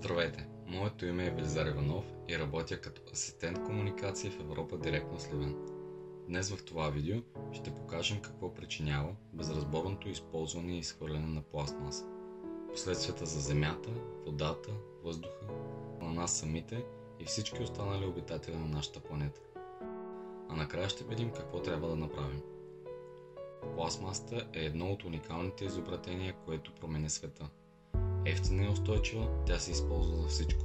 Здравейте, моето име е Велизар Иванов и работя като асистент комуникации в Европа директно Сливен. Днес в това видео ще покажем какво причинява безразборното използване и изхвърляне на пластмаса, последствията за земята, водата, въздуха, на нас самите и всички останали обитатели на нашата планета. А накрая ще видим какво трябва да направим. Пластмасата е едно от уникалните изобретения, което промени света. Евтина и устойчива, тя се използва за всичко.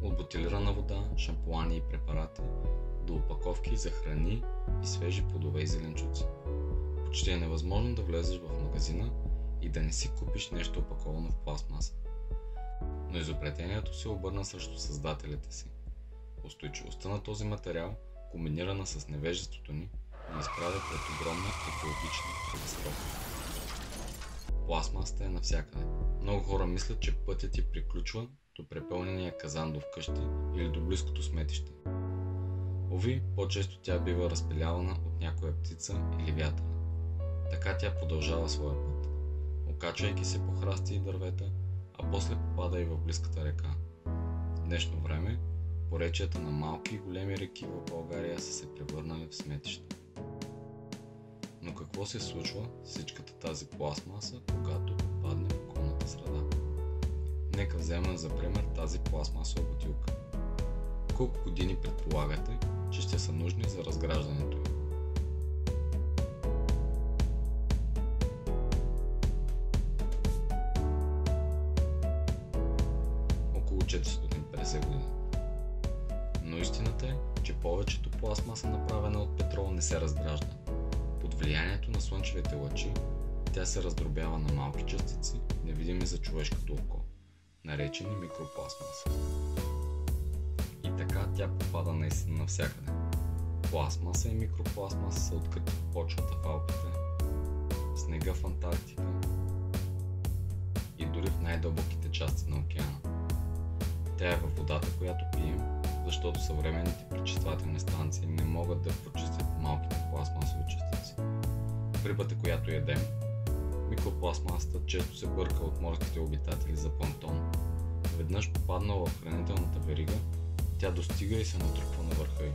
От бутилирана вода, шампуани и препарати, до опаковки за храни и свежи плодове и зеленчуци. Почти е невъзможно да влезеш в магазина и да не си купиш нещо опаковано в пластмаса. Но изобретението се обърна срещу създателите си. Устойчивостта на този материал, комбинирана с невежеството ни изправя пред огромна екологична катастрофа. Пластмасата е навсякъде. Много хора мислят, че пътят ти приключва до препълнения казан до вкъщи или до близкото сметище. Уви, по-често тя бива разпилявана от някоя птица или вятър. Така тя продължава своя път, окачвайки се по храсти и дървета, а после попада и в близката река. В днешно време поречията на малки и големи реки в България са се превърнали в сметища. Но какво се случва с всичката тази пластмаса, когато попадне в околната среда? Нека вземем за пример тази пластмасова бутилка. Колко години предполагате, че ще са нужни за разграждането ѝ? Около 450 години. Но истината е, че повечето пластмаса, направена от петрол, не се разгражда. Под влиянието на слънчевите лъчи, тя се раздробява на малки частици, невидими за човешкото око, наречени микропластмаса. И така тя попада наистина навсякъде. Пластмаса и микропластмаса са открити в почвата в Алпите, в снега в Антарктика и дори в най-дълбоките части на океана. Тя е във водата, която пием, защото съвременните пречиствателни станции не могат да почистят малките пластмасови частици. В рибата, която ядем, микропластмасата често се бърка от морските обитатели за планктон. Веднъж попаднала в хранителната верига, тя достига и се натрупва на върха й.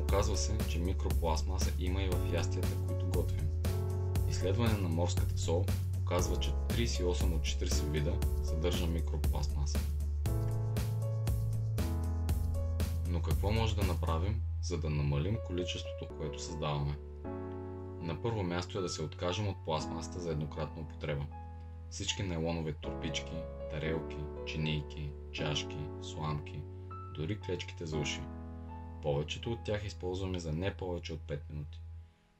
Оказва се, че микропластмаса има и в ястията, които готвим. Изследване на морската сол показва, че 38 от 40 вида съдържа микропластмаса. Но какво може да направим, за да намалим количеството, което създаваме? На първо място е да се откажем от пластмасата за еднократна употреба. Всички нейлонови торбички, тарелки, чинийки, чашки, сламки, дори клечките за уши. Повечето от тях използваме за не повече от 5 минути.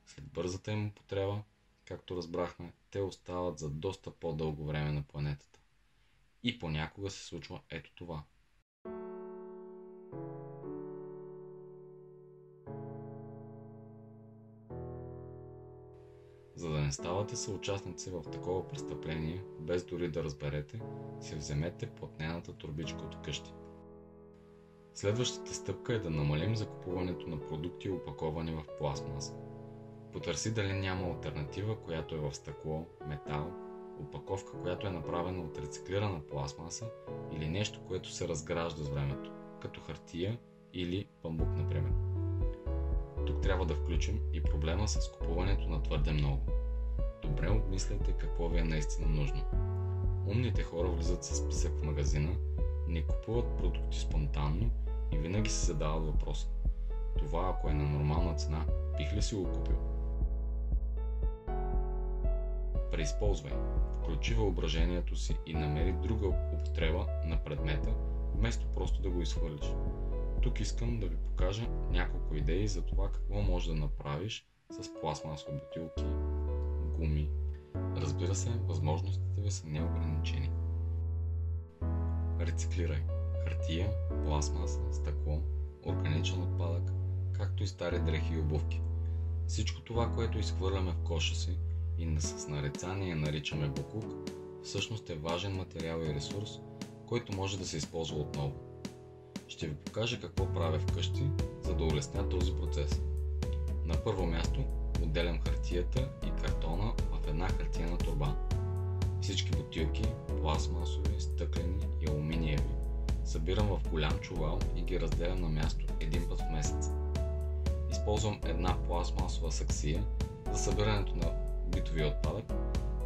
След бързата им употреба, както разбрахме, те остават за доста по-дълго време на планетата. И понякога се случва ето това. За да не ставате съучастници в такова престъпление, без дори да разберете, си вземете платнената торбичка от къщи. Следващата стъпка е да намалим закупуването на продукти, опаковани в пластмаса. Потърси дали няма алтернатива, която е в стъкло, метал, опаковка, която е направена от рециклирана пластмаса или нещо, което се разгражда с времето, като хартия или памук, например. Тук трябва да включим и проблема с купуването на твърде много. Добре обмисляйте какво ви е наистина нужно. Умните хора влизат със списък в магазина, не купуват продукти спонтанно и винаги се задават въпроса: това, ако е на нормална цена, бих ли си го купил? Преизползвай, включи въображението си и намери друга употреба на предмета, вместо просто да го изхвърлиш. Тук искам да ви покажа няколко идеи за това какво можеш да направиш с пластмасови бутилки, гуми. Разбира се, възможностите ви са неограничени. Рециклирай хартия, пластмаса, стъкло, органичен отпадък, както и стари дрехи и обувки. Всичко това, което изхвърляме в коша си и с нарицание наричаме боклук, всъщност е важен материал и ресурс, който може да се използва отново. Ще ви покажа какво правя вкъщи, за да улесня този процес. На първо място отделям хартията и картона в една хартиена торба. Всички бутилки, пластмасови, стъклени и алуминиеви, събирам в голям чувал и ги разделям на място един път в месец. Използвам една пластмасова саксия за събирането на битовия отпадък,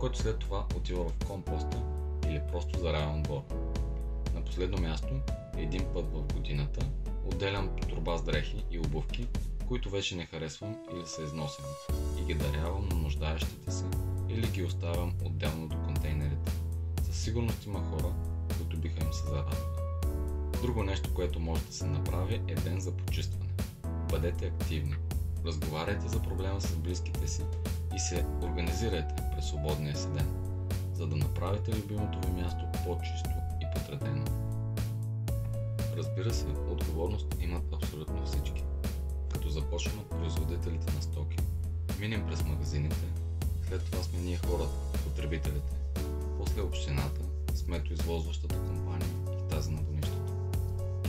който след това отива в компоста или просто заравям двор. На последно място, един път в годината, отделям торба с дрехи и обувки, които вече не харесвам или са износени, и ги дарявам на нуждаещите се или ги оставям отделно до контейнерите. Със сигурност има хора, които биха им се зарадвали. Друго нещо, което може да се направи, е ден за почистване. Бъдете активни, разговаряйте за проблема с близките си и се организирайте през свободния си ден, за да направите любимото ви място по-чисто и подредено. Разбира се, отговорност имат абсолютно всички. Като започнем от производителите на стоки, минем през магазините, след това сме ние хората, потребителите, после общината, сметоизвозващата компания и тази на бунището.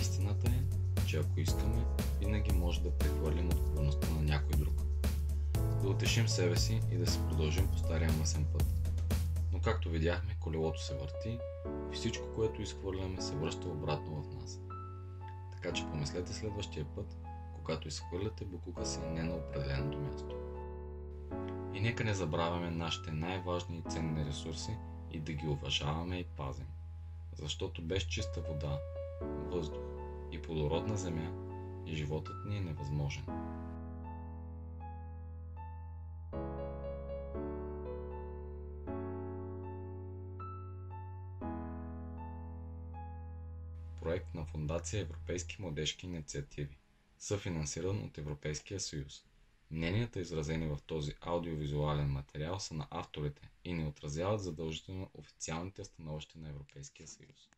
Истината е, че ако искаме, винаги може да прехвърлим отговорността на някой друг. Да утешим себе си и да си продължим по стария мъсен път. Но както видяхме, колелото се върти и всичко, което изхвърляме, се връща обратно в нас. Така че помислете следващия път, когато изхвърляте боклука си не на определеното място. И нека не забравяме нашите най-важни и ценни ресурси и да ги уважаваме и пазим. Защото без чиста вода, въздух и плодородна земя и животът ни е невъзможен. Проект на Фондация Европейски младежки инициативи, съфинансиран от Европейския съюз. Мненията, изразени в този аудиовизуален материал, са на авторите и не отразяват задължително официалните становища на Европейския съюз.